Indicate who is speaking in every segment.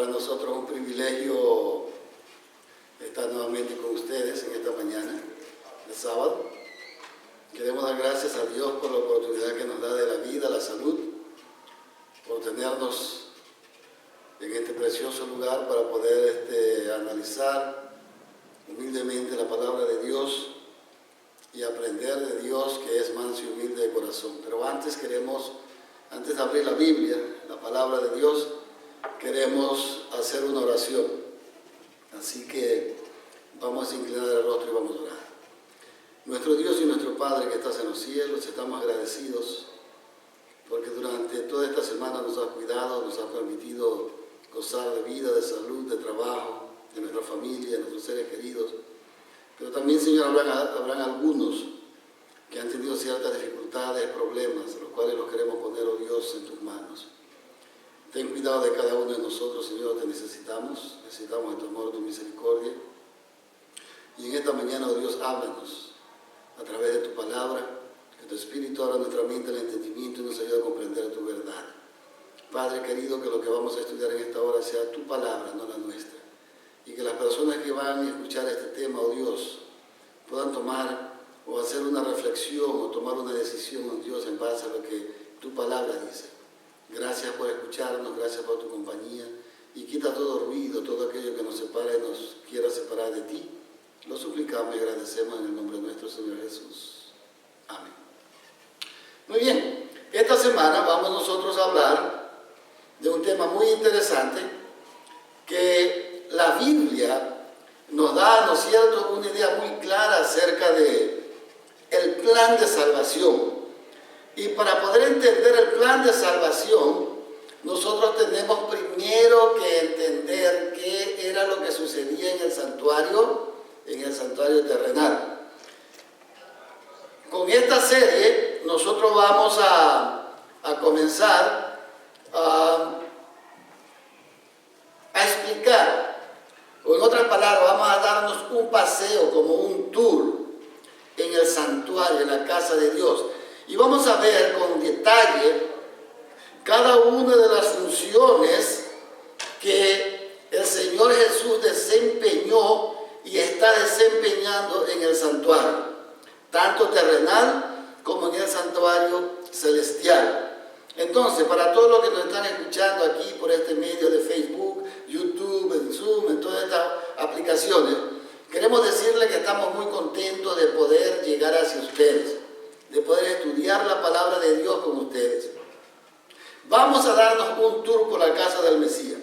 Speaker 1: para nosotros un privilegio estar nuevamente con ustedes en esta mañana de sábado. Queremos dar gracias a Dios por la oportunidad que nos da de la vida, la salud, por tenernos en este precioso lugar para poder analizar humildemente la palabra de Dios y aprender de Dios, que es manso y humilde de corazón. Pero antes de abrir la Biblia, la palabra de Dios, queremos hacer una oración. Así que vamos a inclinar el rostro y vamos a orar. Nuestro Dios y nuestro Padre que estás en los cielos, estamos agradecidos porque durante toda esta semana nos has cuidado, nos has permitido gozar de vida, de salud, de trabajo, de nuestra familia, de nuestros seres queridos. Pero también, Señor, habrán algunos que han tenido ciertas dificultades, problemas, los cuales los queremos poner, oh Dios, en tus manos. Ten cuidado de cada uno de nosotros, Señor, te necesitamos de tu amor, de tu misericordia. Y en esta mañana, oh Dios, háblanos a través de tu palabra, que tu Espíritu abra nuestra mente, el entendimiento y nos ayude a comprender tu verdad. Padre querido, que lo que vamos a estudiar en esta hora sea tu palabra, no la nuestra. Y que las personas que van a escuchar este tema, oh Dios, puedan tomar o hacer una reflexión o tomar una decisión, oh Dios, en base a lo que tu palabra dice. Gracias por escucharnos, gracias por tu compañía, y quita todo ruido, todo aquello que nos separa y nos quiera separar de ti. Lo suplicamos y agradecemos en el nombre de nuestro Señor Jesús. Amén. Muy bien, esta semana vamos nosotros a hablar de un tema muy interesante que la Biblia nos da, ¿no es cierto?, una idea muy clara acerca de el plan de salvación. Y para poder entender el plan de salvación, nosotros tenemos primero que entender qué era lo que sucedía en el santuario terrenal. Con esta serie, nosotros vamos a comenzar a explicar, o en otras palabras, vamos a darnos un paseo, como un tour, en el santuario, en la casa de Dios. Y vamos a ver con detalle cada una de las funciones que el Señor Jesús desempeñó y está desempeñando en el santuario, tanto terrenal como en el santuario celestial. Entonces, para todos los que nos están escuchando aquí por este medio de Facebook, YouTube, en Zoom, en todas estas aplicaciones, queremos decirles que estamos muy contentos de poder llegar hacia ustedes, de poder estudiar la palabra de Dios con ustedes. Vamos a darnos un tour por la casa del Mesías.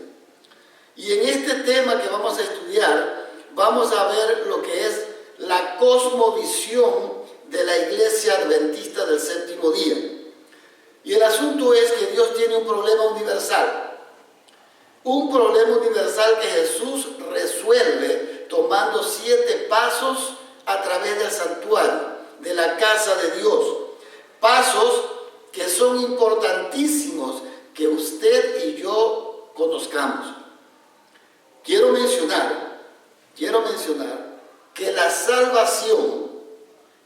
Speaker 1: Y en este tema que vamos a estudiar, vamos a ver lo que es la cosmovisión de la Iglesia Adventista del Séptimo Día. Y el asunto es que Dios tiene un problema universal. Un problema universal que Jesús resuelve tomando 7 pasos a través del santuario, de la casa de Dios. Pasos que son importantísimos que usted y yo conozcamos. Quiero mencionar que la salvación,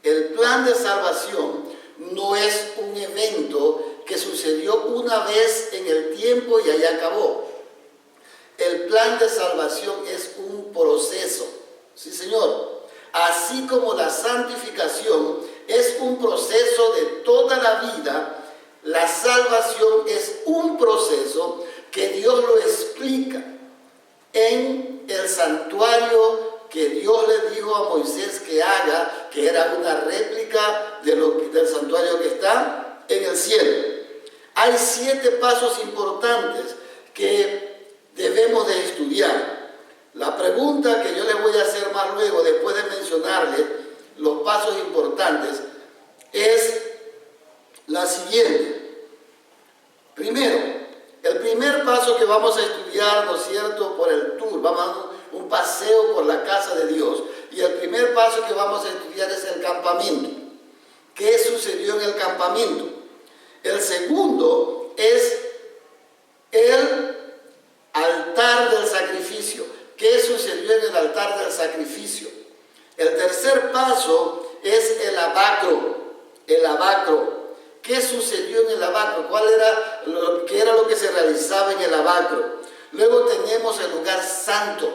Speaker 1: el plan de salvación, no es un evento que sucedió una vez en el tiempo y ahí acabó. El plan de salvación es un proceso. Sí, Señor. Así como la santificación es un proceso de toda la vida, la salvación es un proceso que Dios lo explica en el santuario que Dios le dijo a Moisés que haga, que era una réplica del santuario que está en el cielo. Hay 7 pasos importantes que debemos de estudiar. La pregunta que yo les voy a hacer más luego, después de mencionarles los pasos importantes, es la siguiente. Primero, el primer paso que vamos a estudiar, ¿no es cierto?, por el tour, vamos a dar un paseo por la casa de Dios. Y el primer paso que vamos a estudiar es el campamento. ¿Qué sucedió en el campamento? El segundo es el altar del sacrificio. ¿Qué sucedió en el altar del sacrificio? El tercer paso es el lavacro. El lavacro. ¿Qué sucedió en el lavacro? ¿Qué era lo que se realizaba en el lavacro? Luego tenemos el lugar santo,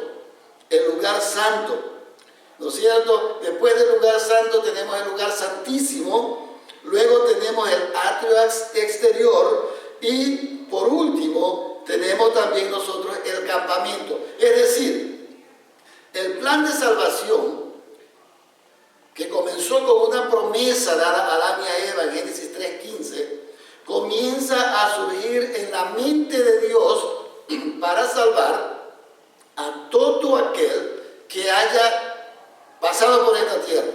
Speaker 1: ¿no es cierto? Después del lugar santo tenemos el lugar santísimo, luego tenemos el atrio exterior y por último tenemos también nosotros el campamento. Es decir, el plan de salvación que comenzó con una promesa dada a Adán y a Eva en Génesis 3:15, comienza a surgir en la mente de Dios para salvar a todo aquel que haya pasado por esta tierra,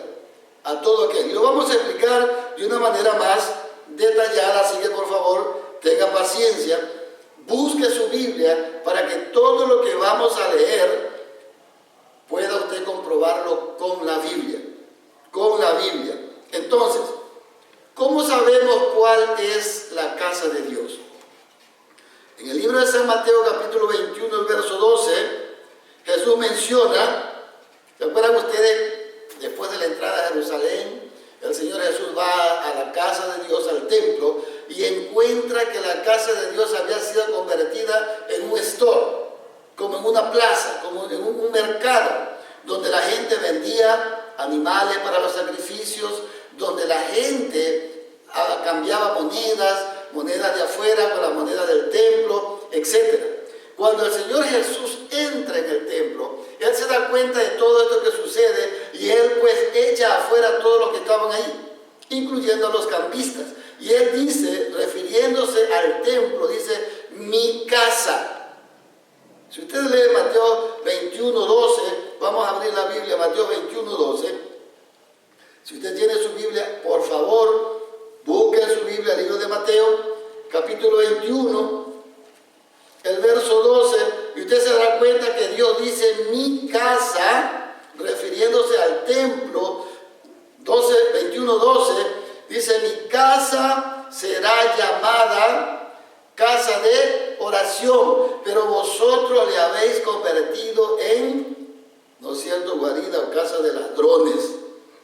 Speaker 1: a todo aquel. Y lo vamos a explicar de una manera más detallada, así que por favor tenga paciencia, busque su Biblia para que todo lo que vamos a leer pueda usted comprobarlo con la Biblia. Entonces, ¿cómo sabemos cuál es la casa de Dios? En el libro de San Mateo, capítulo 21, el verso 12, Jesús menciona, ¿se acuerdan ustedes? Después de la entrada a Jerusalén, el Señor Jesús va a la casa de Dios, al templo, y encuentra que la casa de Dios había sido convertida en un store, como en una plaza, como en un mercado, donde la gente vendía animales para los sacrificios, donde la gente cambiaba monedas de afuera con la moneda del templo, etc. Cuando el Señor Jesús entra en el templo, Él se da cuenta de todo esto que sucede y Él pues echa afuera a todos los que estaban ahí, incluyendo a los cambistas. Y Él dice, refiriéndose al templo, dice, mi casa. Si usted lee Mateo 21:12, vamos a abrir la Biblia, Mateo 21:12. Si usted tiene su Biblia, por favor, busque en su Biblia el libro de Mateo, capítulo 21, el verso 12, y usted se dará cuenta que Dios dice mi casa, refiriéndose al templo. 21:12, dice mi casa será llamada casa de oración, pero vosotros le habéis convertido en, ¿no es cierto?, guarida o casa de ladrones.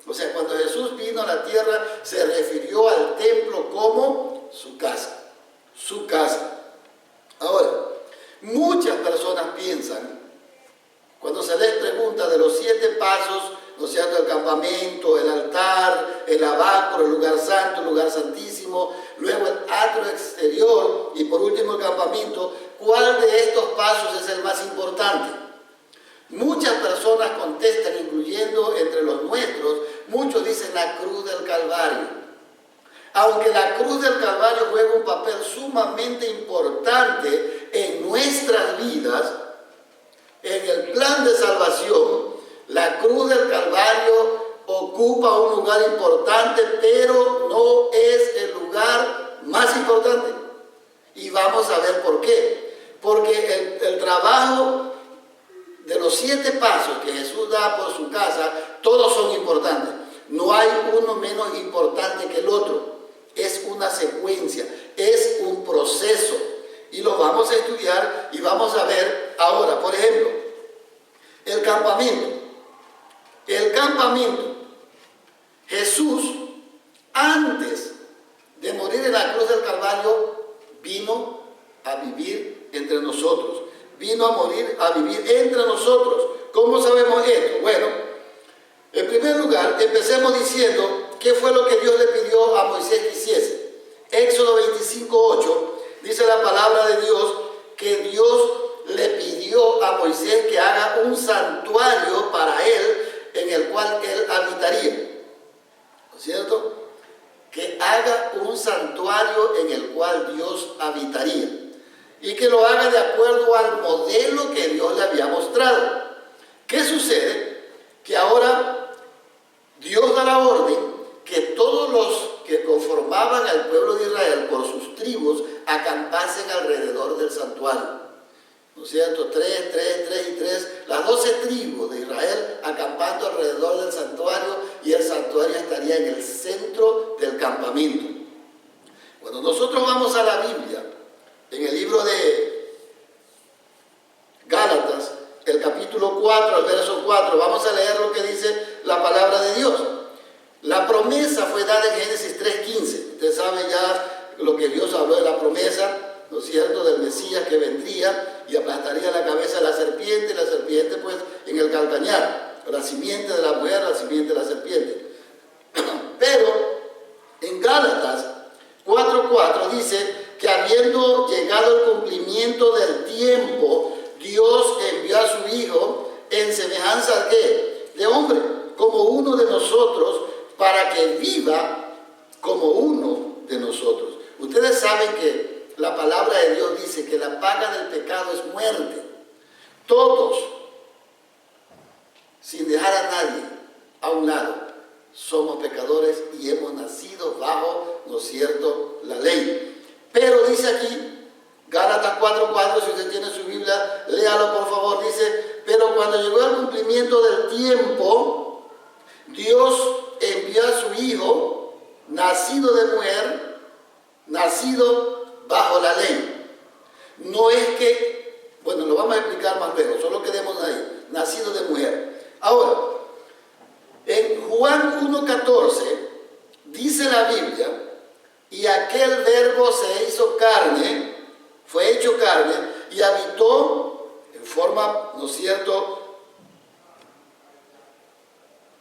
Speaker 1: O sea, cuando Jesús vino a la tierra, se refirió al templo como su casa, su casa. Ahora, muchas personas piensan, cuando se les pregunta de los 7 pasos, ¿no es cierto?, el campamento, el altar, el lavacro, el lugar santo, el lugar santísimo, luego el atrio exterior y por último el campamento, ¿cuál de estos pasos es el más importante? Muchas personas contestan, incluyendo entre los nuestros, muchos dicen la cruz del Calvario. Aunque la cruz del Calvario juega un papel sumamente importante en nuestras vidas, en el plan de salvación, la cruz del Calvario ocupa un lugar importante, pero no es el lugar más importante. Y vamos a ver por qué. Porque el trabajo de los 7 pasos que Jesús da por su casa, todos son importantes. No hay uno menos importante que el otro. Es una secuencia, es un proceso. Y lo vamos a estudiar y vamos a ver ahora. Por ejemplo, el campamento. El campamento. Jesús, antes de morir en la cruz del Calvario, vino a vivir entre nosotros. Vino a morir, a vivir entre nosotros. ¿Cómo sabemos esto? Bueno, en primer lugar, empecemos diciendo qué fue lo que Dios le pidió a Moisés que hiciese. Éxodo 25:8 dice la palabra de Dios que Dios le pidió a Moisés que haga un santuario para él en el cual él habitaría. ¿No es cierto? Que haga un santuario en el cual Dios habitaría. Y que lo haga de acuerdo al modelo que Dios le había mostrado. ¿Qué sucede? Que ahora Dios da la orden que todos los que conformaban al pueblo de Israel por sus tribus acampasen alrededor del santuario. ¿No es cierto? 3 y 3, las 12 tribus de Israel acampando alrededor del santuario, y el santuario estaría en el centro del campamento. Cuando nosotros vamos a la Biblia, en el libro de Gálatas, el capítulo 4, el verso 4, vamos a leer lo que dice la palabra de Dios. La promesa fue dada en Génesis 3:15. Usted sabe ya lo que Dios habló de la promesa ¿no es cierto?, del Mesías que vendría y aplastaría la cabeza de la serpiente, y la serpiente pues en el calcañar, la simiente de la mujer, la simiente de la serpiente. Pero en Gálatas 4:4 dice que habiendo llegado el cumplimiento del tiempo, Dios envió a su Hijo en semejanza de hombre, como uno de nosotros, para que viva como uno de nosotros. Ustedes saben que la palabra de Dios dice que la paga del pecado es muerte. Todos, sin dejar a nadie a un lado, somos pecadores y hemos nacido bajo, ¿no es cierto?, la ley. Pero dice aquí, Gálatas 4:4, si usted tiene su Biblia, léalo por favor, dice, pero cuando llegó el cumplimiento del tiempo, Dios envió a su Hijo, nacido de mujer, nacido bajo la ley. No es que, bueno, lo vamos a explicar más luego, solo quedemos ahí, nacido de mujer. Ahora, en Juan 1:14 dice la Biblia, y aquel verbo se hizo carne, fue hecho carne, y habitó en forma, ¿no es cierto?,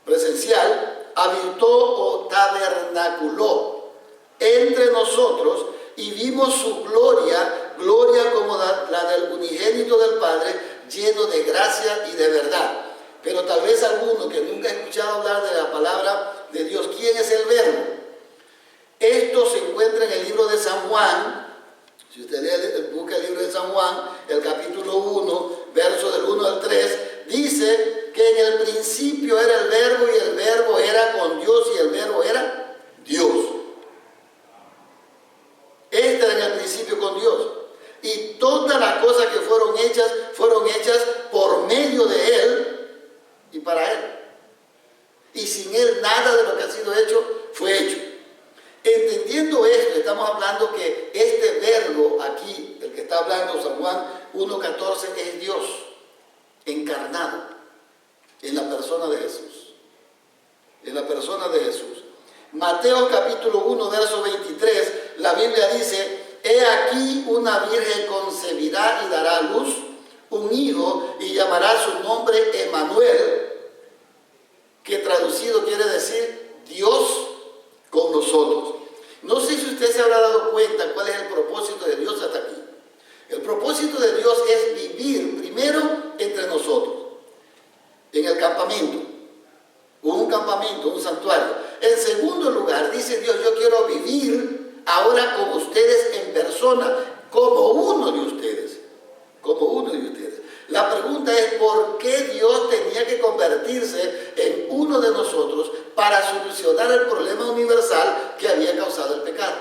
Speaker 1: presencial, habitó o tabernaculó entre nosotros, y vimos su gloria, gloria como la del unigénito del Padre, lleno de gracia y de verdad. Pero tal vez alguno que nunca ha escuchado hablar de la palabra de Dios, ¿quién es el verbo? Esto se encuentra en el libro de San Juan. Si usted busca el libro de San Juan, el capítulo 1, verso del 1 al 3, dice que en el principio era el verbo y el verbo era con Dios y el verbo era Dios. Este era en el principio con Dios. Y todas las cosas que fueron hechas por medio de Él y para Él. Y sin Él nada de lo que ha sido hecho fue hecho. Entendiendo esto, estamos hablando que este verbo aquí, el que está hablando San Juan 1:14, es Dios encarnado en la persona de Jesús. En la persona de Jesús. Mateo capítulo 1, verso 23, la Biblia dice, he aquí una virgen concebirá y dará a luz un hijo y llamará su nombre Emmanuel, que traducido quiere decir Dios con nosotros. No sé si usted se habrá dado cuenta cuál es el propósito de Dios hasta aquí. El propósito de Dios es vivir primero entre nosotros, en el campamento, un campamento, un santuario. En segundo lugar, dice Dios, yo quiero vivir ahora con ustedes en persona, como uno de ustedes, como uno de ustedes. La pregunta es, ¿por qué Dios tenía que convertirse en uno de nosotros para solucionar el problema universal que había causado el pecado?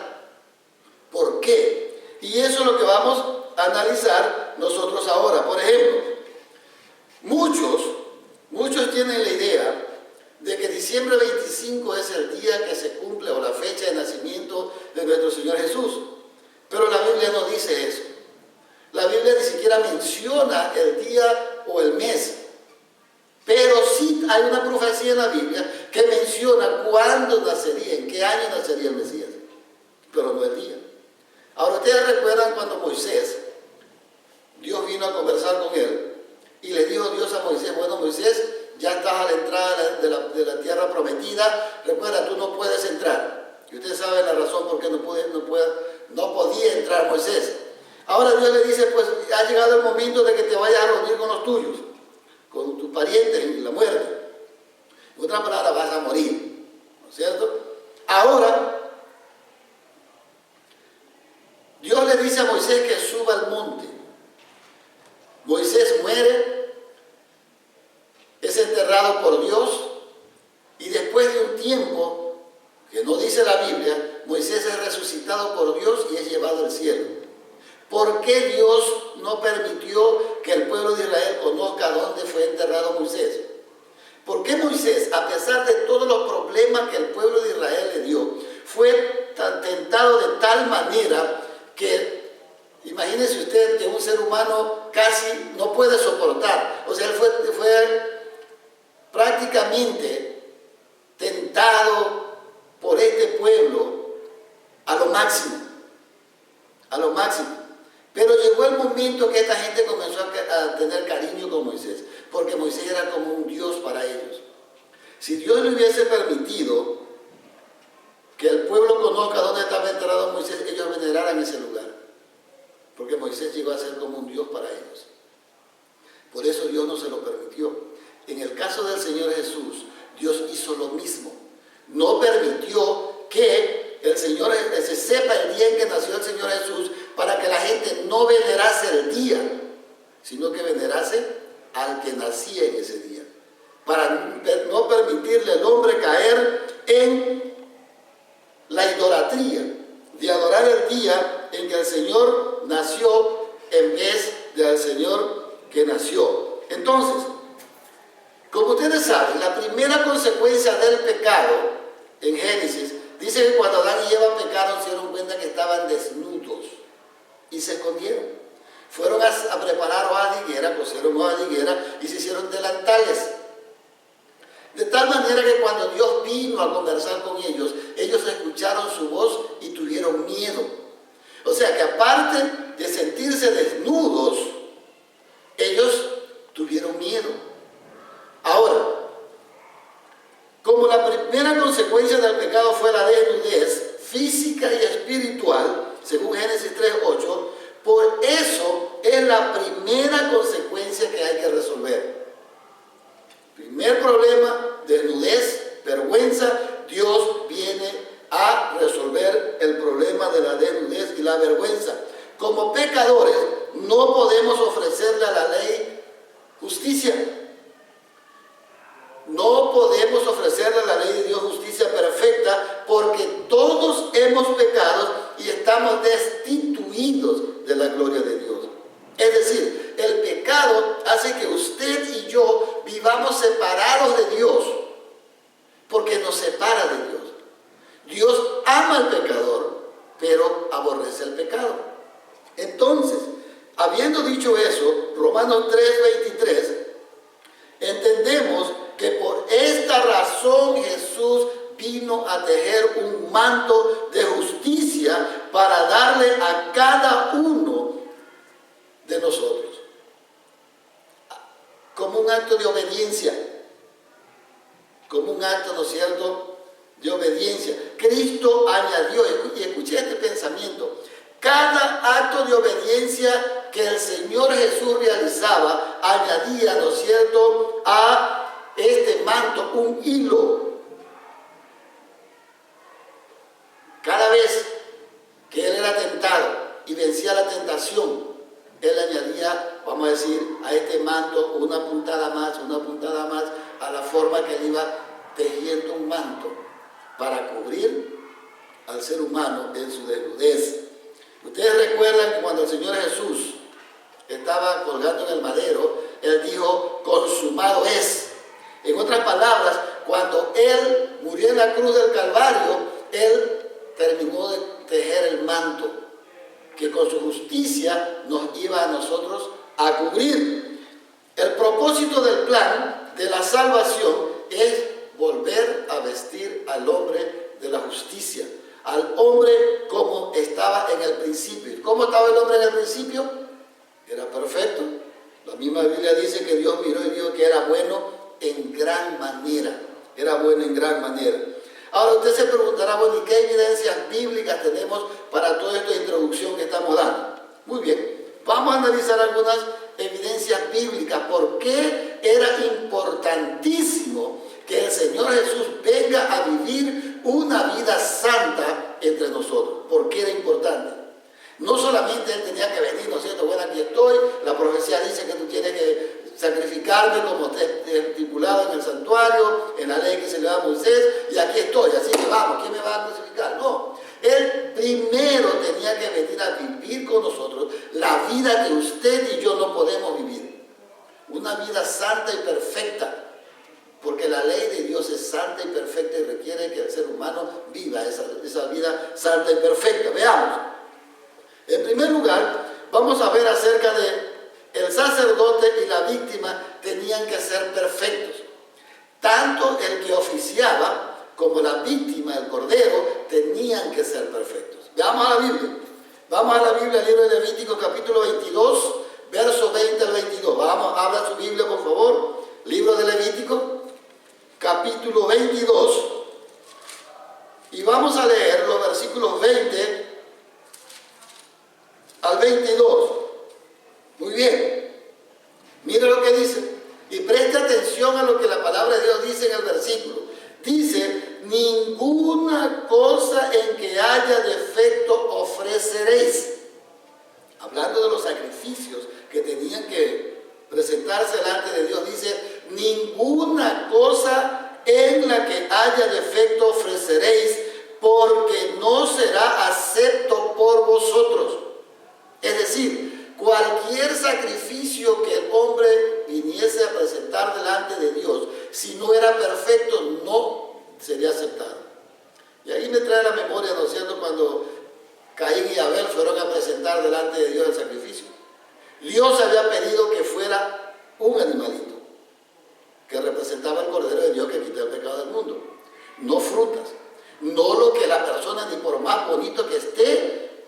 Speaker 1: ¿Por qué? Y eso es lo que vamos a analizar nosotros ahora. Por ejemplo, muchos tienen la idea de que diciembre 25 es el día que se cumple o la fecha de nacimiento de nuestro Señor Jesús. Pero la Biblia no dice eso. La Biblia ni siquiera menciona el día o el mes. Pero sí hay una profecía en la Biblia que menciona cuándo nacería, en qué año nacería el Mesías. Pero no el día. Ahora, ustedes recuerdan cuando Moisés, Dios vino a conversar con él y le dijo Dios a Moisés, bueno Moisés, ya estás a la entrada de la tierra prometida, recuerda, tú no puedes entrar. Y ustedes saben la razón por qué no podía entrar Moisés. Ahora Dios le dice, pues ha llegado el momento de que te vayas a reunir con los tuyos, con tus parientes en la muerte. En otras palabras, vas a morir, ¿no es cierto? Ahora, Dios le dice a Moisés que suba al monte. Moisés muere, es enterrado por Dios y después de un tiempo, que no dice la Biblia, Moisés es resucitado por Dios y es llevado al cielo. ¿Por qué Dios no permitió que el pueblo de Israel conozca dónde fue enterrado Moisés? ¿Por qué Moisés, a pesar de todos los problemas que el pueblo de Israel le dio, fue tentado de tal manera que, imagínese usted que un ser humano casi no puede soportar? O sea, él fue prácticamente tentado por este pueblo a lo máximo. A lo máximo. Pero llegó el momento que esta gente comenzó a tener cariño con Moisés, porque Moisés era como un Dios para ellos. Si Dios le hubiese permitido que el pueblo conozca dónde estaba enterrado Moisés, ellos veneraran ese lugar, porque Moisés llegó a ser como un Dios para ellos. Por eso Dios no se lo permitió. En el caso del Señor Jesús, Dios hizo lo mismo. No permitió que el Señor se sepa el día en que nació el Señor Jesús, para que la gente no venerase el día, sino que venerase al que nacía en ese día, para no permitirle al hombre caer en la idolatría de adorar el día en que el Señor nació en vez del Señor que nació. Entonces, como ustedes saben, la primera consecuencia del pecado en Génesis dice que cuando Adán y Eva pecaron se dieron cuenta que estaban desnudos y se escondieron. Fueron a preparar hojas de higuera, cosieron hojas de higuera y se hicieron delantales. De tal manera que cuando Dios vino a conversar con ellos, ellos escucharon su voz y tuvieron miedo. O sea que aparte de sentirse desnudos, ellos tuvieron miedo. Ahora, como la primera consecuencia del pecado fue la desnudez física y espiritual, según Génesis 3:8, por eso es la primera consecuencia que hay que resolver. Primer problema, desnudez, vergüenza. Dios viene a resolver el problema de la desnudez y la vergüenza. Como pecadores, no podemos ofrecerle a la ley justicia. No podemos ofrecerle a la ley de Dios justicia perfecta, porque todos hemos pecado y estamos destituidos de la gloria de Dios. Es decir, el pecado hace que usted y yo vivamos separados de Dios, porque nos separa de Dios. Dios ama al pecador, pero aborrece el pecado. Entonces, habiendo dicho eso, Romanos 3:23, entendemos que por esta razón Jesús vino a tejer un manto de justicia para darle a cada uno de nosotros, como un acto de obediencia, como un acto, ¿no es cierto?, de obediencia. Cristo añadió, y escuché este pensamiento, cada acto de obediencia que el Señor Jesús realizaba, añadía, ¿no es cierto?, a este manto un hilo. Cada vez que Él era tentado y vencía la tentación, Él añadía, vamos a decir, a este manto una puntada más, a la forma que Él iba tejiendo un manto para cubrir al ser humano en su desnudez. Ustedes recuerdan que cuando el Señor Jesús estaba colgando en el madero, Él dijo, consumado es. En otras palabras, cuando Él murió en la cruz del Calvario, Él terminó de tejer el manto que con su justicia nos iba a nosotros a cubrir. El propósito del plan de la salvación es volver a vestir al hombre de la justicia, al hombre como estaba en el principio. ¿Cómo estaba el hombre en el principio? Era perfecto. La misma Biblia dice que Dios miró y dijo que era bueno en gran manera. Era bueno en gran manera. Ahora usted se preguntará, bueno, ¿y qué evidencias bíblicas tenemos para toda esta introducción que estamos dando? Muy bien, vamos a analizar algunas evidencias bíblicas. ¿Por qué era importantísimo que el Señor Jesús venga a vivir una vida santa entre nosotros? ¿Por qué era importante? No solamente Él tenía que venir, ¿no es cierto? Bueno, aquí estoy, la profecía dice que tú tienes que sacrificarme como está estipulado en el santuario, en la ley que se le da a Moisés, y aquí estoy, así que vamos, ¿quién me va a crucificar? No, Él primero tenía que venir a vivir con nosotros la vida que usted y yo no podemos vivir. Una vida santa y perfecta, porque la ley de Dios es santa y perfecta y requiere que el ser humano viva esa vida santa y perfecta. Veamos. En primer lugar, vamos a ver acerca de el sacerdote y la víctima tenían que ser perfectos. Tanto el que oficiaba como la víctima, el cordero, tenían que ser perfectos. Veamos a la Biblia. Vamos a la Biblia, libro de Levítico, capítulo 22, verso 20 al 22. Vamos, abra su Biblia, por favor. Libro de Levítico, capítulo 22. Y vamos a leer los versículos 20 al 22. Muy bien. Mire lo que dice. Y preste atención a lo que la palabra de Dios dice en el versículo. Dice, ninguna cosa en que haya defecto ofreceréis. Hablando de los sacrificios que tenían que presentarse delante de Dios, dice, ninguna cosa en la que haya defecto ofreceréis, porque no será acepto por vosotros. Es decir, cualquier sacrificio que el hombre viniese a presentar delante de Dios, si no era perfecto, no sería aceptado. Y ahí me trae la memoria, ¿no es cierto?, cuando Caín y Abel fueron a presentar delante de Dios el sacrificio. Dios había pedido que fuera un animalito, que representaba el Cordero de Dios que quita el pecado del mundo. No frutas, no lo que la persona, ni por más bonito que esté,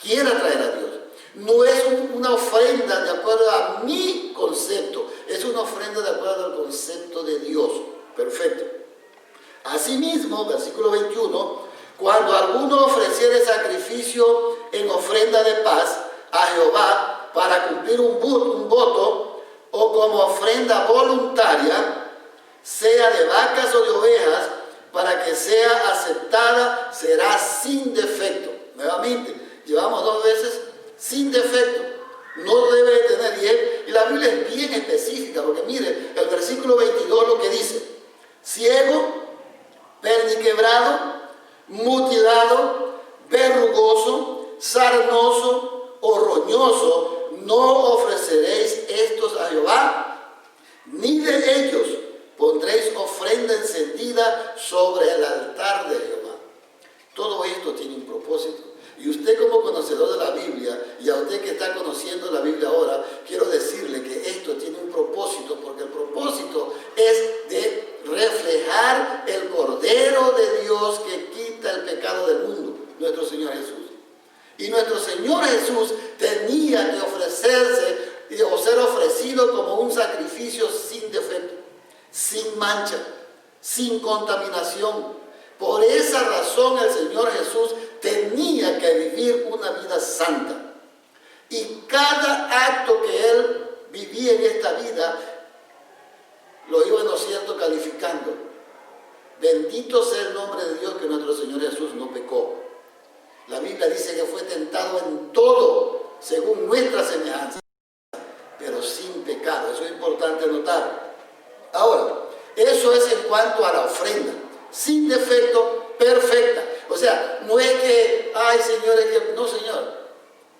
Speaker 1: quiera traer a Dios. No es una ofrenda de acuerdo a mi concepto, es una ofrenda de acuerdo al concepto de Dios. Perfecto. Asimismo, versículo 21, cuando alguno ofreciere sacrificio en ofrenda de paz a Jehová para cumplir un voto o como ofrenda voluntaria, sea de vacas o de ovejas, para que sea aceptada, será sin defecto. Nuevamente, llevamos 2 veces sin defecto, no debe tener. Y la Biblia es bien específica, porque mire, el versículo 22 lo que dice: ciego, perniquebrado, mutilado, verrugoso, sarnoso o roñoso, no ofreceréis estos a Jehová, ni de ellos pondréis ofrenda encendida sobre el altar de Jehová. Todo esto tiene un propósito. Y usted, como conocedor de la Biblia, y a usted que está conociendo la Biblia ahora, quiero decirle que esto tiene un propósito, porque el propósito es de reflejar el Cordero de Dios que quita el pecado del mundo, nuestro Señor Jesús. Y nuestro Señor Jesús tenía que ofrecerse o ser ofrecido como un sacrificio sin defecto, sin mancha, sin contaminación. Por esa razón el Señor Jesús tenía que vivir una vida santa. Y cada acto que Él vivía en esta vida, lo iba, ¿no es cierto?, calificando. Bendito sea el nombre de Dios que nuestro Señor Jesús no pecó. La Biblia dice que fue tentado en todo, según nuestra semejanza, pero sin pecado. Eso es importante notar. Ahora, eso es en cuanto a la ofrenda. Sin defecto, perfecta. O sea, no es que, ay, Señor, es que, no, Señor.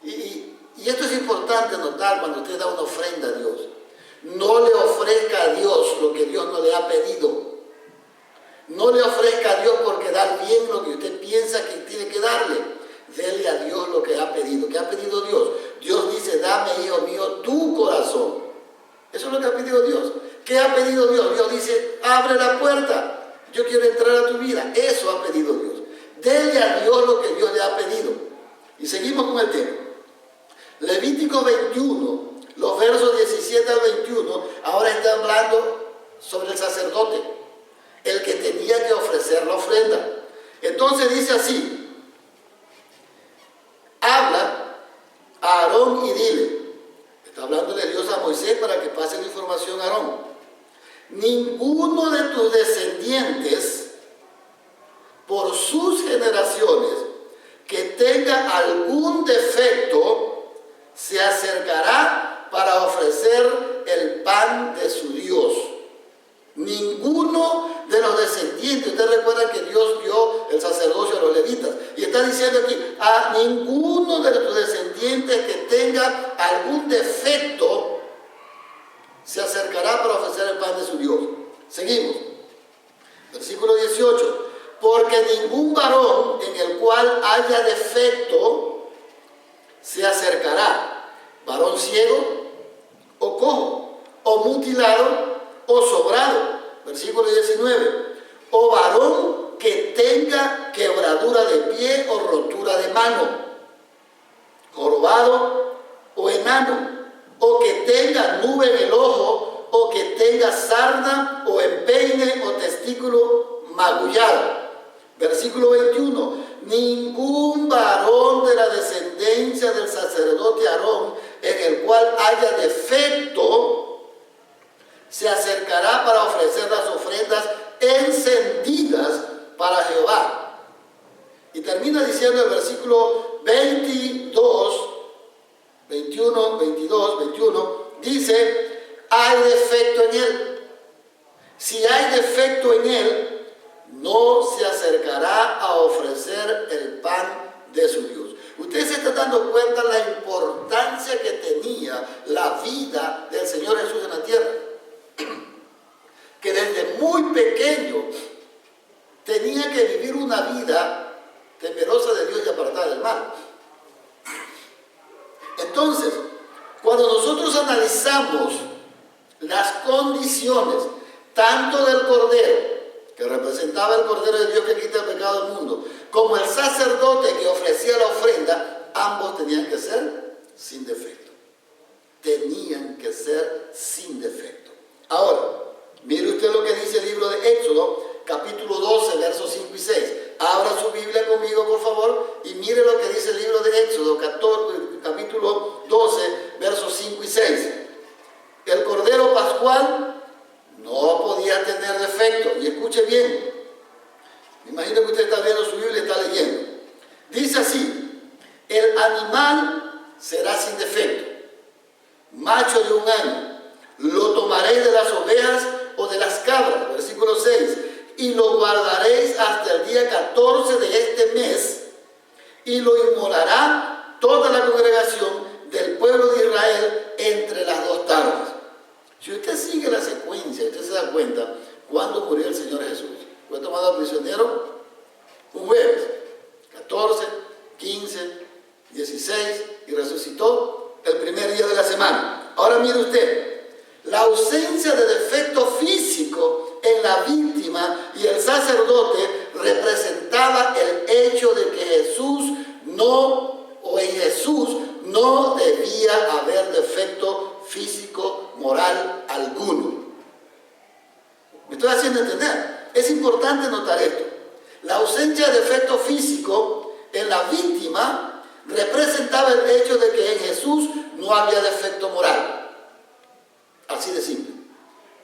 Speaker 1: Y esto es importante notar cuando usted da una ofrenda a Dios. No le ofrezca a Dios lo que Dios no le ha pedido. No le ofrezca a Dios por quedar bien lo que usted piensa que tiene que darle. Dele a Dios lo que ha pedido. ¿Qué ha pedido Dios? Dios dice, dame, hijo mío, tu corazón. Eso es lo que ha pedido Dios. ¿Qué ha pedido Dios? Dios dice, abre la puerta. Yo quiero entrar a tu vida. Eso ha pedido Dios. Dele a Dios lo que Dios le ha pedido. Y seguimos con el tema. Levítico 21, los versos 17 al 21, ahora está hablando sobre el sacerdote, el que tenía que ofrecer la ofrenda. Entonces dice así: habla a Aarón y dile, está hablándole Dios a Moisés para que pase la información a Aarón: ninguno de tus descendientes, por sus generaciones, que tenga algún defecto, se acercará para ofrecer el pan de su Dios. Ninguno de los descendientes. Ustedes recuerdan que Dios dio el sacerdocio a los levitas. Y está diciendo aquí, a ninguno de los descendientes que tenga algún defecto, se acercará para ofrecer el pan de su Dios. Seguimos. Versículo 18. Porque ningún varón en el cual haya defecto se acercará, varón ciego o cojo, o mutilado o sobrado. Versículo 19. O varón que tenga quebradura de pie o rotura de mano. jorobado o enano, o que tenga nube en el ojo, o que tenga sarna o empeine o testículo magullado. Versículo 21, ningún varón de la descendencia del sacerdote Aarón en el cual haya defecto se acercará para ofrecer las ofrendas encendidas para Jehová. Y termina diciendo el versículo 21, dice, hay defecto en él. Si hay defecto en él, no se acercará a ofrecer el pan de su Dios. Ustedes se están dando cuenta de la importancia que tenía la vida del Señor Jesús en la tierra. Que desde muy pequeño tenía que vivir una vida temerosa de Dios y apartada del mal. Entonces, cuando nosotros analizamos las condiciones tanto del Cordero, que representaba el Cordero de Dios que quita el pecado del mundo, como el sacerdote que ofrecía la ofrenda, ambos tenían que ser sin defecto. Tenían que ser sin defecto. Ahora, mire usted lo que dice el libro de Éxodo, capítulo 12, versos 5 y 6. Abra su Biblia conmigo, por favor, y mire lo que dice el libro de Éxodo, capítulo 12, versos 5 y 6. El Cordero Pascual no podía tener defecto. Y escuche bien. Me imagino que usted está viendo su Biblia y está leyendo. Dice así, el animal será sin defecto, macho de 1 año. Lo tomaréis de las ovejas o de las cabras, versículo 6, y lo guardaréis hasta el día 14 de este mes, y lo inmolará toda la congregación del pueblo de Israel entre las 2 tardes. Si usted sigue la secuencia, usted se da cuenta cuándo murió el Señor Jesús. Fue tomado prisionero un jueves, 14, 15, 16, y resucitó el primer día de la semana. Ahora mire usted, la ausencia de defecto físico en la víctima y el sacerdote representaba el hecho de que en Jesús no debía haber defecto físico, moral alguno. ¿Me estoy haciendo entender? Es importante notar esto. La ausencia de defecto físico en la víctima representaba el hecho de que en Jesús no había defecto moral. Así de simple.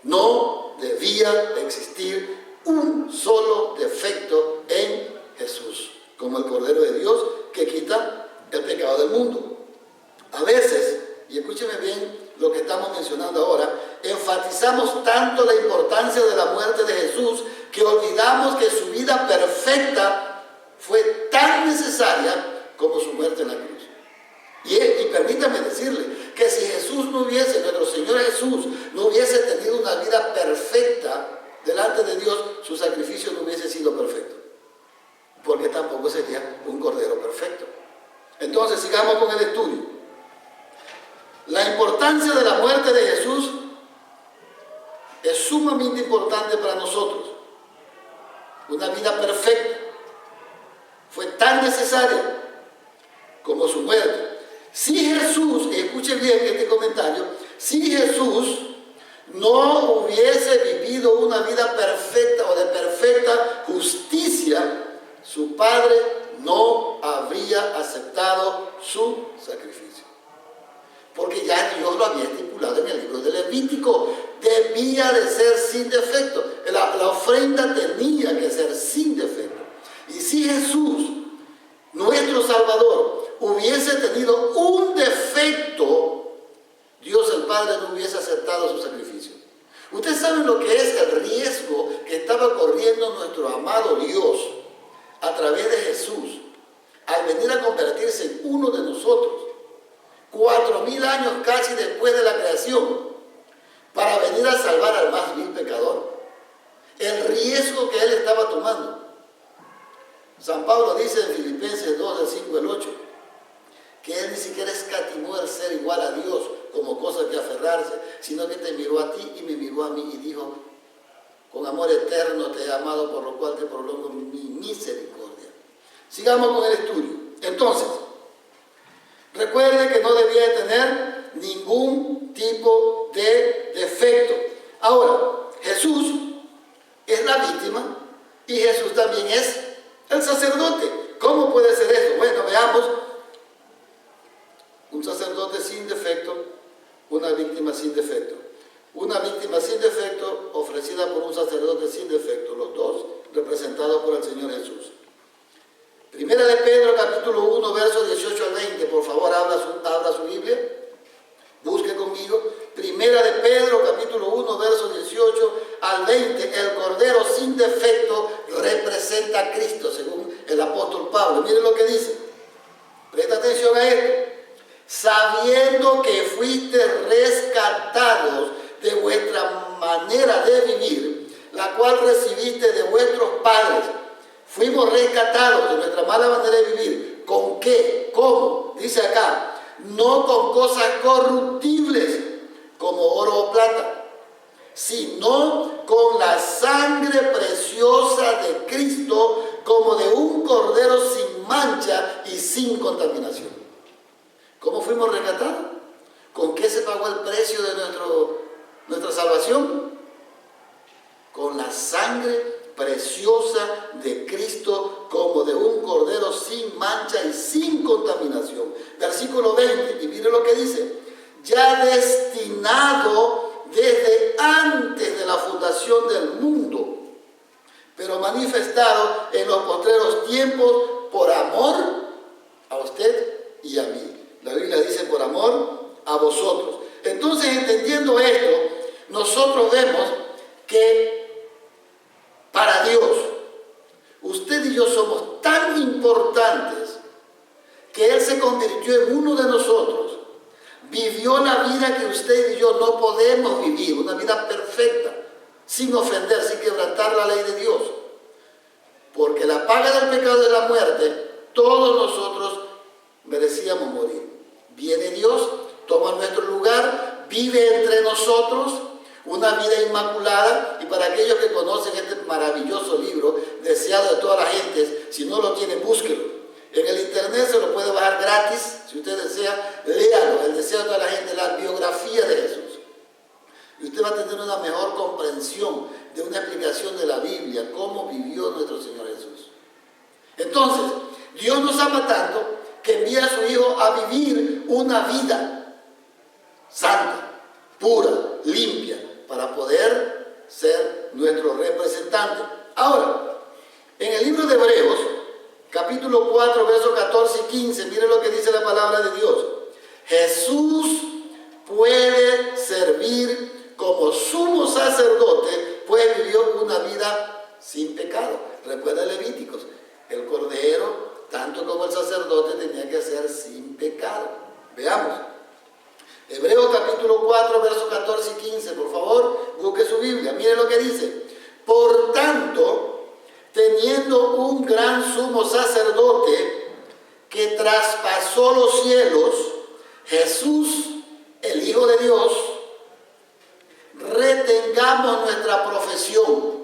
Speaker 1: No debía existir un solo defecto en Jesús, como el Cordero de Dios que quita el pecado del mundo. A veces, y escúcheme bien lo que estamos mencionando ahora, enfatizamos tanto la importancia de la muerte de Jesús que olvidamos que su vida perfecta fue tan necesaria como su muerte en la cruz. Y permítame decirle que si Jesús no hubiese, nuestro Señor Jesús, no hubiese tenido una vida perfecta delante de Dios, su sacrificio no hubiese sido perfecto, porque tampoco sería un Cordero perfecto. Entonces sigamos con el estudio. La importancia de la muerte de Jesús es sumamente importante para nosotros. Una vida perfecta fue tan necesaria como su muerte. Si Jesús, escuche bien este comentario, si Jesús no hubiese vivido una vida perfecta o de perfecta justicia, su Padre no habría aceptado su sacrificio. Porque ya Dios lo había estipulado en el libro de Levítico. Debía de ser sin defecto. La ofrenda tenía que ser sin defecto. Y si Jesús, nuestro Salvador, hubiese tenido un defecto, Dios el Padre no hubiese aceptado su sacrificio. Ustedes saben lo que es el riesgo que estaba corriendo nuestro amado Dios a través de Jesús al venir a convertirse en uno de nosotros. 4.000 años casi después de la creación, para venir a salvar al más vil pecador. El riesgo que él estaba tomando. San Pablo dice en Filipenses 2, del 5 al 8, que él ni siquiera escatimó el ser igual a Dios como cosa que aferrarse, sino que te miró a ti y me miró a mí y dijo, con amor eterno te he amado, por lo cual te prolongo mi misericordia. Sigamos con el estudio. Entonces, Recuerde que no debía de tener ningún tipo de defecto. Ahora, Jesús es la víctima y Jesús también es el sacerdote. ¿Cómo puede ser eso? Bueno, veamos. Un sacerdote sin defecto, una víctima sin defecto. Una víctima sin defecto ofrecida por un sacerdote sin defecto, los dos representados por el Señor Jesús. Primera de Pedro, capítulo 1, versos 18 al 20. Por favor, abra su Biblia. Busque conmigo. Primera de Pedro, capítulo 1, versos 18 al 20. El Cordero sin defecto representa a Cristo, según el apóstol Pablo. Miren lo que dice. Presta atención a esto. Sabiendo que fuiste rescatados de vuestra manera de vivir, la cual recibiste de vuestros padres. Fuimos rescatados de nuestra mala manera de vivir. ¿Con qué? ¿Cómo? Dice acá, no con cosas corruptibles como oro o plata, sino con la sangre preciosa de Cristo, como de un cordero sin mancha y sin contaminación. ¿Cómo fuimos rescatados? ¿Con qué se pagó el precio de nuestra salvación? Con la sangre preciosa de Cristo, como de un cordero sin mancha y sin contaminación. Versículo 20, y mire lo que dice. Ya destinado desde antes de la fundación del mundo, pero manifestado en los postreros tiempos por amor a usted y a mí. La Biblia dice por amor a vosotros. Entonces, entendiendo esto, nosotros vemos que para Dios, usted y yo somos tan importantes que Él se convirtió en uno de nosotros. Vivió la vida que usted y yo no podemos vivir, una vida perfecta, sin ofender, sin quebrantar la ley de Dios. Porque la paga del pecado es la muerte, todos nosotros merecíamos morir. Viene Dios, toma nuestro lugar, vive entre nosotros, una vida inmaculada. Y para aquellos que conocen este maravilloso libro, deseado de toda la gente, si no lo tienen, búsquelo. En el internet se lo puede bajar gratis, si usted desea, léalo, el deseo de toda la gente, la biografía de Jesús. Y usted va a tener una mejor comprensión de una explicación de la Biblia, cómo vivió nuestro Señor Jesús. Entonces, Dios nos ama tanto que envía a su Hijo a vivir una vida santa, pura, limpia, para poder ser nuestro representante. Ahora, en el libro de Hebreos, capítulo 4, versos 14 y 15, mire lo que dice la palabra de Dios. Jesús puede servir como sumo sacerdote, pues vivió una vida sin pecado. Recuerda Levíticos, el cordero, tanto como el sacerdote, tenía que ser sin pecado. Veamos. Hebreos capítulo 4, versos 14 y 15, por favor, busque su Biblia. Mire lo que dice. Por tanto, teniendo un gran sumo sacerdote que traspasó los cielos, Jesús, el Hijo de Dios, retengamos nuestra profesión.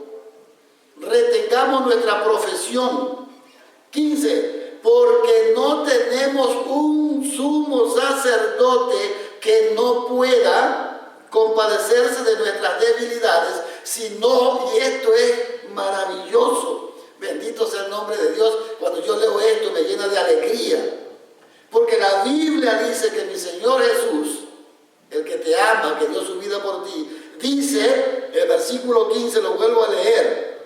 Speaker 1: Retengamos nuestra profesión. 15. Porque no tenemos un sumo sacerdote que no pueda compadecerse de nuestras debilidades, sino, y esto es maravilloso, bendito sea el nombre de Dios, cuando yo leo esto me llena de alegría, porque la Biblia dice que mi Señor Jesús, el que te ama, que dio su vida por ti, dice, el versículo 15, lo vuelvo a leer,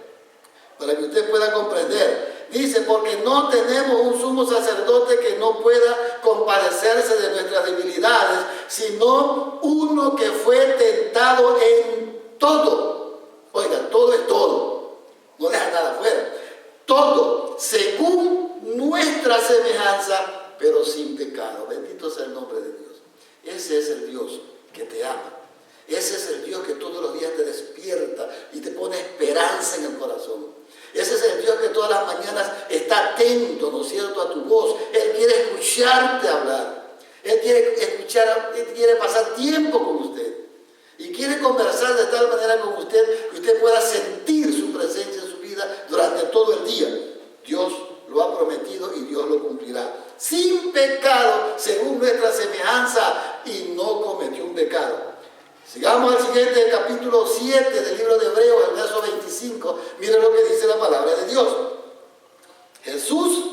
Speaker 1: para que usted pueda comprender. Dice, porque no tenemos un sumo sacerdote que no pueda compadecerse de nuestras debilidades, sino uno que fue tentado en todo. Oiga, todo es todo. No deja nada fuera. Todo, según nuestra semejanza, pero sin pecado. Bendito sea el nombre de Dios. Ese es el Dios que te ama. Ese es el Dios que todos los días te despierta y te pone esperanza en el corazón. Ese es el Dios que todas las mañanas está atento, ¿no es cierto?, a tu voz. Él quiere escucharte hablar. Él quiere pasar tiempo con usted. Y quiere conversar de tal manera con usted que usted pueda sentir su presencia en su vida durante todo el día. Dios lo ha prometido y Dios lo cumplirá. sin pecado, según nuestra semejanza, y no cometió un pecado. Sigamos al siguiente capítulo 7 del libro de Hebreos, el verso 25. Miren lo que dice la palabra de Dios. Jesús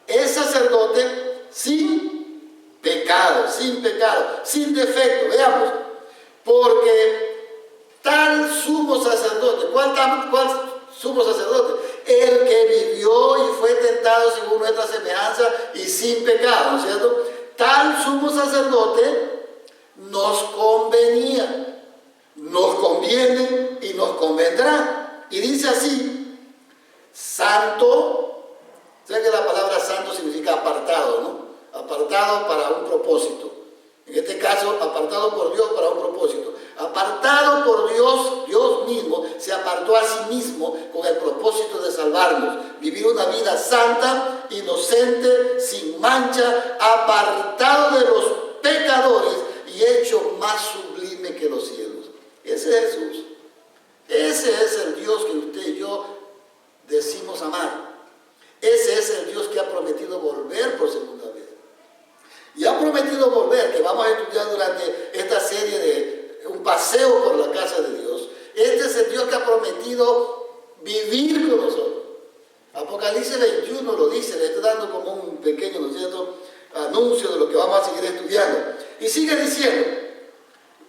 Speaker 1: es sacerdote sin pecado, sin defecto. Veamos, porque tal sumo sacerdote, ¿cuál sumo sacerdote? El que vivió y fue tentado según nuestra semejanza y sin pecado, ¿no es cierto? Tal sumo sacerdote nos convenía, nos conviene y nos convendrá. Y dice así, santo, sé que la palabra santo significa apartado, ¿no? Apartado para un propósito. En este caso, apartado por Dios para un propósito. Apartado por Dios, Dios mismo se apartó a sí mismo con el propósito de salvarnos. Vivir una vida santa, inocente, sin mancha, apartado de los pecadores y hecho más sublime que los cielos. Ese es Jesús. Ese es el Dios que usted y yo decimos amar. Ese es el Dios que ha prometido volver por segunda vez. Y ha prometido volver, que vamos a estudiar durante esta serie de un paseo por la casa de Dios. Este es el Dios que ha prometido vivir con nosotros. Apocalipsis 21 lo dice, le estoy dando como un pequeño, ¿no es cierto?, anuncio de lo que vamos a seguir estudiando. Y sigue diciendo,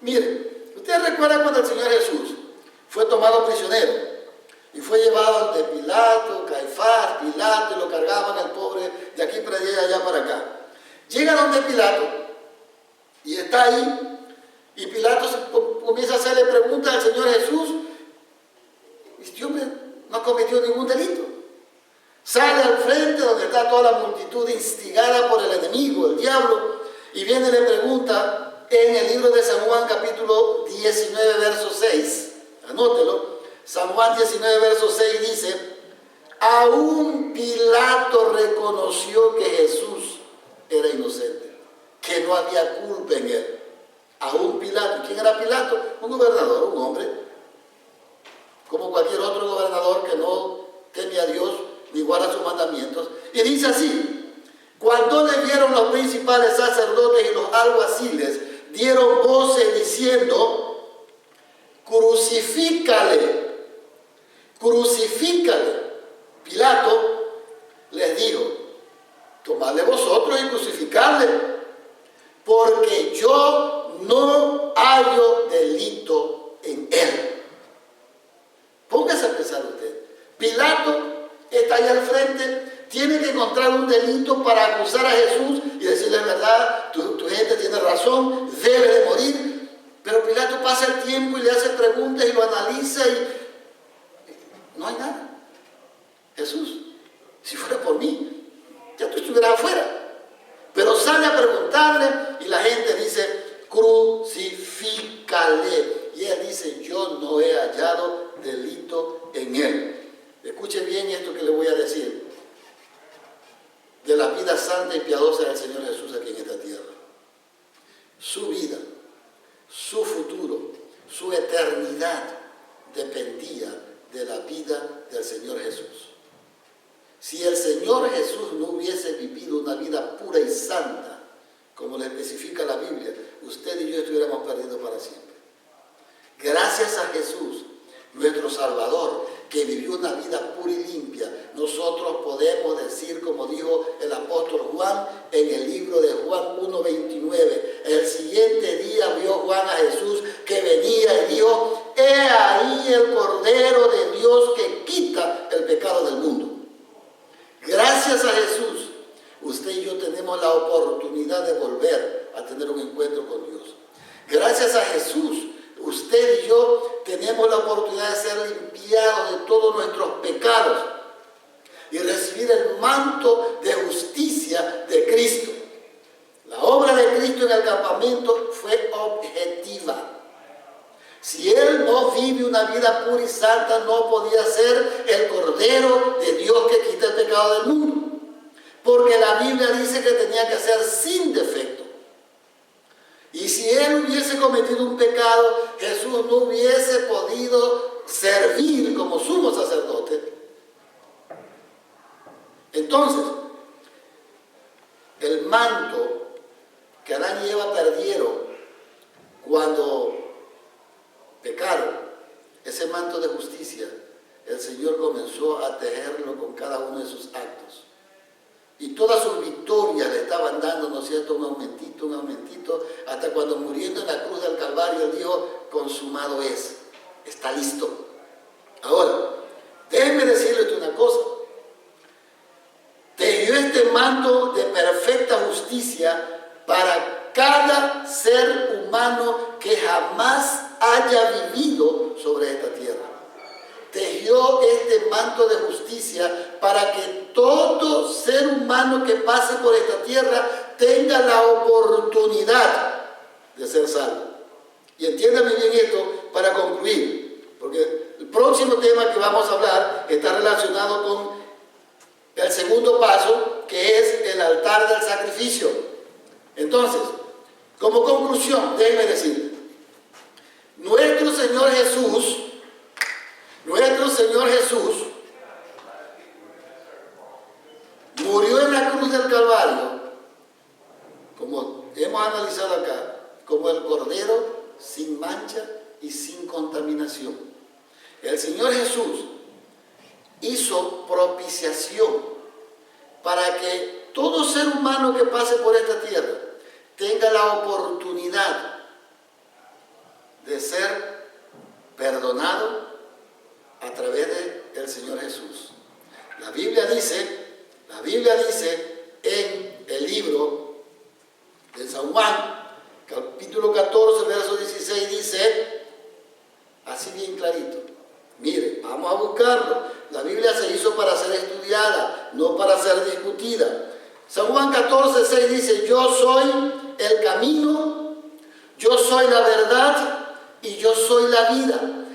Speaker 1: miren, ustedes recuerdan cuando el Señor Jesús fue tomado prisionero y fue llevado ante Pilato, Caifás, Pilato, y lo cargaban al pobre de aquí para allá, allá para acá. Llega donde Pilato y está ahí, y Pilato comienza a hacerle preguntas al Señor Jesús, y este hombre no ha cometido ningún delito. Sale al frente donde está toda la multitud instigada por el enemigo, el diablo, y viene y le pregunta en el libro de San Juan capítulo 19 verso 6, anótelo, San Juan 19 verso 6 dice, aún Pilato reconoció que Jesús era inocente, que no había culpa en él. Aún Pilato. ¿Quién era Pilato? Un gobernador, un hombre, como cualquier otro gobernador que no teme a Dios ni guarda sus mandamientos. Y dice así, cuando le vieron los principales sacerdotes y los alguaciles, dieron voces diciendo, crucifícale, crucifícale. Pilato les dijo, tomadle vosotros y crucificarle, porque yo no hallo delito en él. Póngase a pensar usted. Pilato está ahí al frente, tiene que encontrar un delito para acusar a Jesús y decirle la verdad, tu gente tiene razón, debe de morir. Pero Pilato pasa el tiempo y le hace preguntas y lo analiza y no hay nada. Jesús, si fuera por mí, ya tú estuvieras afuera. Pero sale a preguntarle y la gente dice, crucifícale. Y él dice, yo no he hallado delito en él. Escuche bien esto que le voy a decir de la vida santa y piadosa del Señor Jesús aquí en esta tierra. Su vida, su futuro, su eternidad dependía de la vida del Señor Jesús. Si el Señor Jesús no hubiese vivido una vida pura y santa, como le especifica la Biblia, usted y yo estuviéramos perdidos para siempre. Gracias a Jesús, nuestro Salvador, que vivió una vida pura y limpia, nosotros podemos decir, como dijo el apóstol Juan en el libro de Juan 1:29, el siguiente día vio Juan a Jesús que venía y dijo, he ahí el Cordero de Dios que quita el pecado del mundo. Gracias a Jesús, usted y yo tenemos la oportunidad de volver a tener un encuentro con Dios. Gracias a Jesús, usted y yo tenemos la oportunidad de ser limpiados de todos nuestros pecados y recibir el manto de justicia de Cristo. La obra de Cristo en el campamento fue objetiva. Si Él no vive una vida pura y santa, no podía ser el Cordero de Dios que quita el pecado del mundo. Porque la Biblia dice que tenía que ser sin defecto. Y si Él hubiese cometido un pecado, Jesús no hubiese podido servir como sumo sacerdote. Entonces, el manto que Adán y Eva perdieron cuando pecaron, ese manto de justicia, el Señor comenzó a tejerlo con cada uno de sus actos. Y todas sus victorias le estaban dando, ¿no es cierto?, un aumentito, hasta cuando muriendo en la cruz del Calvario, Él dijo, consumado es, está listo. Ahora, déjenme decirles una cosa. Tejió este manto de perfecta justicia para cada ser humano que jamás haya vivido sobre esta tierra. Tejió este manto de justicia para que todo ser humano que pase por esta tierra tenga la oportunidad de ser salvo. Y entiéndame bien esto para concluir, porque el próximo tema que vamos a hablar está relacionado con el segundo paso, que es el altar del sacrificio. Entonces, como conclusión, déjenme decir, nuestro Señor Jesús murió en la cruz del Calvario, como hemos analizado acá, como el Cordero sin mancha y sin contaminación. El Señor Jesús hizo propiciación para que todo ser humano que pase por esta tierra tenga la oportunidad de ser perdonado a través del Señor Jesús. La Biblia dice en el libro de San Juan, capítulo 14, verso 16, dice, así bien clarito, mire, vamos a buscarlo. La Biblia se hizo para ser estudiada, no para ser discutida. San Juan 14, 6 dice, yo soy el camino, yo soy la verdad y yo soy la vida.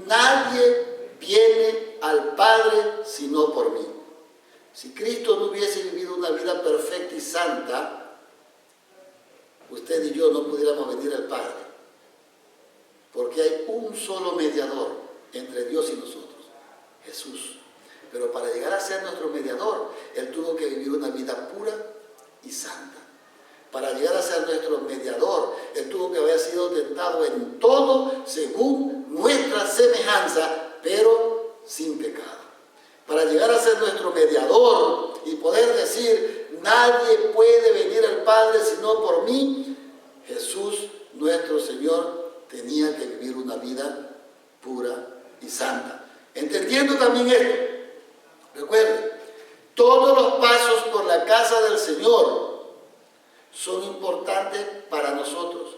Speaker 1: Nadie viene al Padre sino por mí. Si Cristo no hubiese vivido una vida perfecta y santa, usted y yo no pudiéramos venir al Padre. Porque hay un solo mediador entre Dios y nosotros, Jesús. Pero para llegar a ser nuestro mediador, Él tuvo que vivir una vida pura y santa. Para llegar a ser nuestro mediador, Él tuvo que haber sido tentado en todo según nuestra semejanza, pero sin pecado. Para llegar a ser nuestro mediador y poder decir, nadie puede venir al Padre sino por mí, Jesús, nuestro Señor, tenía que vivir una vida pura y santa. Entendiendo también esto, recuerden, todos los pasos por la casa del Señor son importantes para nosotros.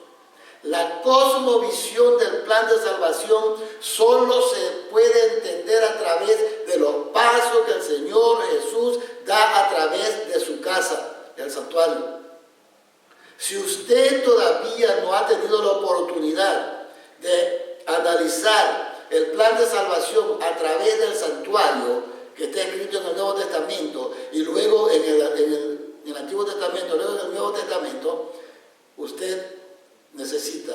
Speaker 1: La cosmovisión del plan de salvación solo se puede entender a través de los pasos que el Señor Jesús da a través de su casa, el santuario. Si usted todavía no ha tenido la oportunidad de analizar el plan de salvación a través del santuario que está escrito en el Nuevo Testamento y luego en el Antiguo Testamento, luego en el Nuevo Testamento, usted necesita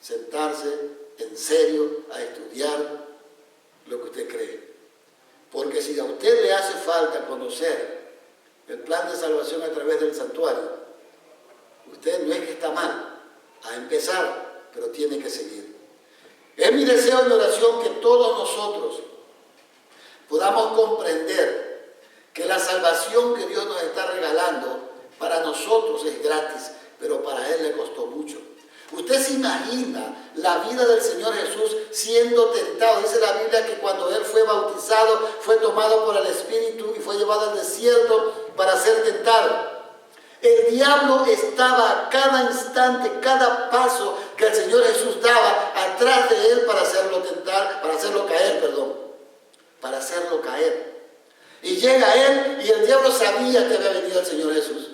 Speaker 1: sentarse en serio a estudiar lo que usted cree. Porque si a usted le hace falta conocer el plan de salvación a través del santuario, usted no es que está mal, ha empezado, pero tiene que seguir. Es mi deseo y oración que todos nosotros podamos comprender que la salvación que Dios nos está regalando para nosotros es gratis, pero para Él le costó mucho. Usted se imagina la vida del Señor Jesús siendo tentado. Dice la Biblia que cuando Él fue bautizado, fue tomado por el Espíritu y fue llevado al desierto para ser tentado. El diablo estaba a cada instante, cada paso que el Señor Jesús daba atrás de Él para hacerlo tentar, para hacerlo caer. Y llega Él y el diablo sabía que había venido el Señor Jesús.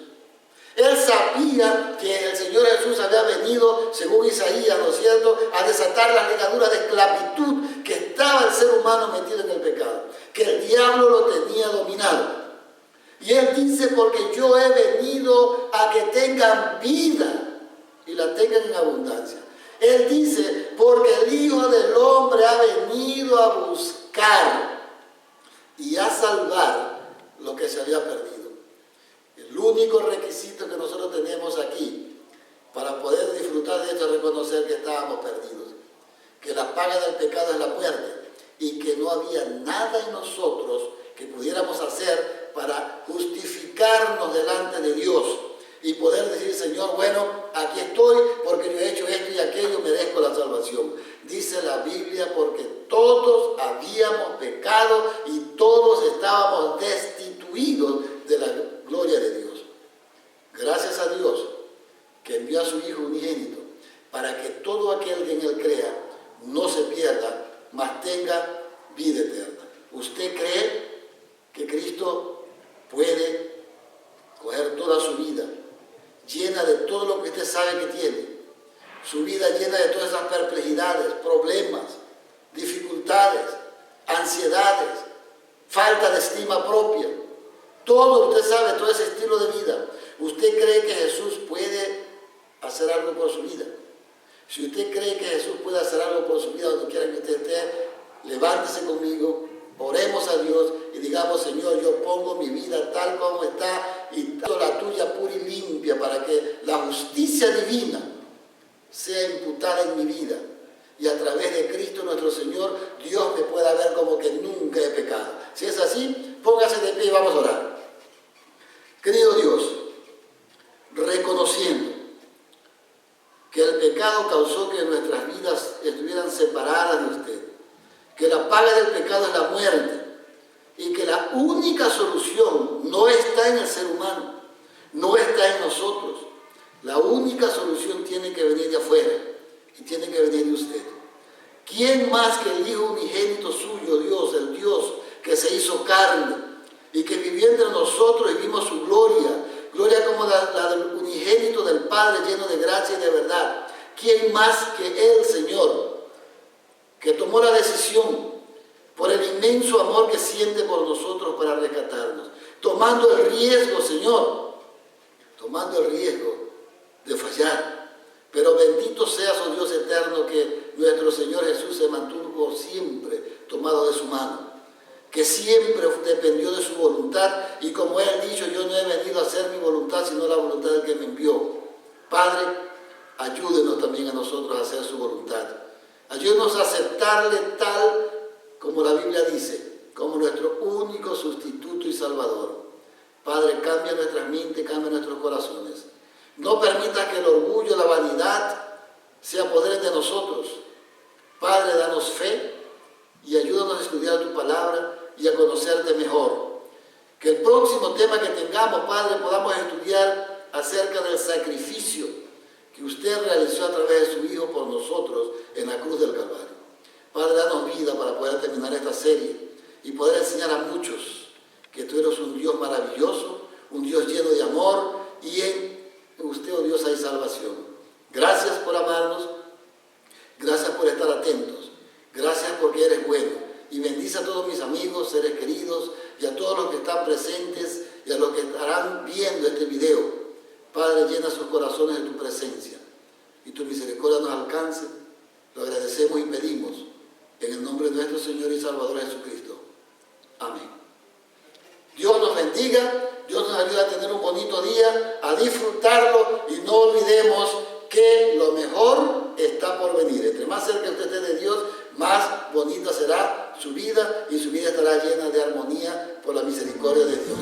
Speaker 1: Él sabía que el Señor Jesús había venido, según Isaías, ¿no es cierto?, a desatar las ligaduras de esclavitud que estaba el ser humano metido en el pecado, que el diablo lo tenía dominado. Y Él dice, porque yo he venido a que tengan vida y la tengan en abundancia. Él dice, porque el Hijo del Hombre ha venido a buscar y a salvar lo que se había perdido. El único requisito que nosotros tenemos aquí para poder disfrutar de esto es reconocer que estábamos perdidos, que la paga del pecado es la muerte y que no había nada en nosotros que pudiéramos hacer para justificarnos delante de Dios y poder decir, Señor, bueno, aquí estoy porque yo he hecho esto y aquello, merezco la salvación. Dice la Biblia, porque todos habíamos pecado y todos estábamos destituidos de la gloria de Dios. Gracias a Dios que envió a su Hijo unigénito para que todo aquel que en Él crea no se pierda, mas tenga vida eterna. ¿Usted cree que Cristo puede coger toda su vida, llena de todo lo que usted sabe que tiene, su vida llena de todas esas perplejidades, problemas, dificultades, ansiedades, falta de estima propia, todo usted sabe, todo ese estilo de vida? ¿Usted cree que Jesús puede hacer algo por su vida? Si usted cree que Jesús puede hacer algo por su vida, donde quiera que usted esté, levántese conmigo, oremos a Dios y digamos, Señor, yo pongo mi vida tal como está y la tuya pura y limpia para que la justicia divina sea imputada en mi vida. Y a través de Cristo nuestro Señor, Dios me pueda ver como que nunca he pecado. Si es así, póngase de pie y vamos a orar. Querido Dios, reconociendo que el pecado causó que nuestras vidas estuvieran separadas de usted, que la paga del pecado es la muerte y que la única solución no está en el ser humano, no está en nosotros. La única solución tiene que venir de afuera y tiene que venir de usted. ¿Quién más que el Hijo unigénito suyo, Dios, el Dios que se hizo carne y que vivió entre nosotros y vimos su gloria, gloria como la del unigénito del Padre lleno de gracia y de verdad? ¿Quién más que Él, Señor, que tomó la decisión por el inmenso amor que siente por nosotros para rescatarnos, tomando el riesgo, Señor, tomando el riesgo de fallar? Pero bendito seas, oh Dios eterno, que nuestro Señor Jesús se mantuvo siempre tomado de su mano, que siempre dependió de su voluntad, y como Él ha dicho, yo no he venido a hacer mi voluntad, sino la voluntad del que me envió. Padre, ayúdenos también a nosotros a hacer su voluntad. Ayúdenos a aceptarle tal como la Biblia dice, como nuestro único sustituto y salvador. Padre, cambia nuestras mentes, cambia nuestros corazones. No permita que el orgullo, la vanidad se apoderen de nosotros. Padre, danos fe y ayúdanos a estudiar tu palabra y a conocerte mejor. Que el próximo tema que tengamos, Padre, podamos estudiar acerca del sacrificio que usted realizó a través de su Hijo por nosotros en la cruz del Calvario. Padre, danos vida para poder terminar esta serie y poder enseñar a muchos que tú eres un Dios maravilloso, un Dios lleno de amor, y en usted, oh Dios, hay salvación. Gracias por amarnos, gracias por estar atentos, gracias porque eres bueno. Y bendice a todos mis amigos, seres queridos, y a todos los que están presentes y a los que estarán viendo este video. Padre, llena sus corazones de tu presencia y tu misericordia nos alcance. Lo agradecemos y pedimos en el nombre de nuestro Señor y Salvador Jesucristo. Amén. Dios nos bendiga, Dios nos ayuda a tener un bonito día, a disfrutarlo, y no olvidemos que lo mejor está por venir. Entre más cerca usted esté de Dios, más bonita será su vida, y su vida estará llena de armonía por la misericordia de Dios.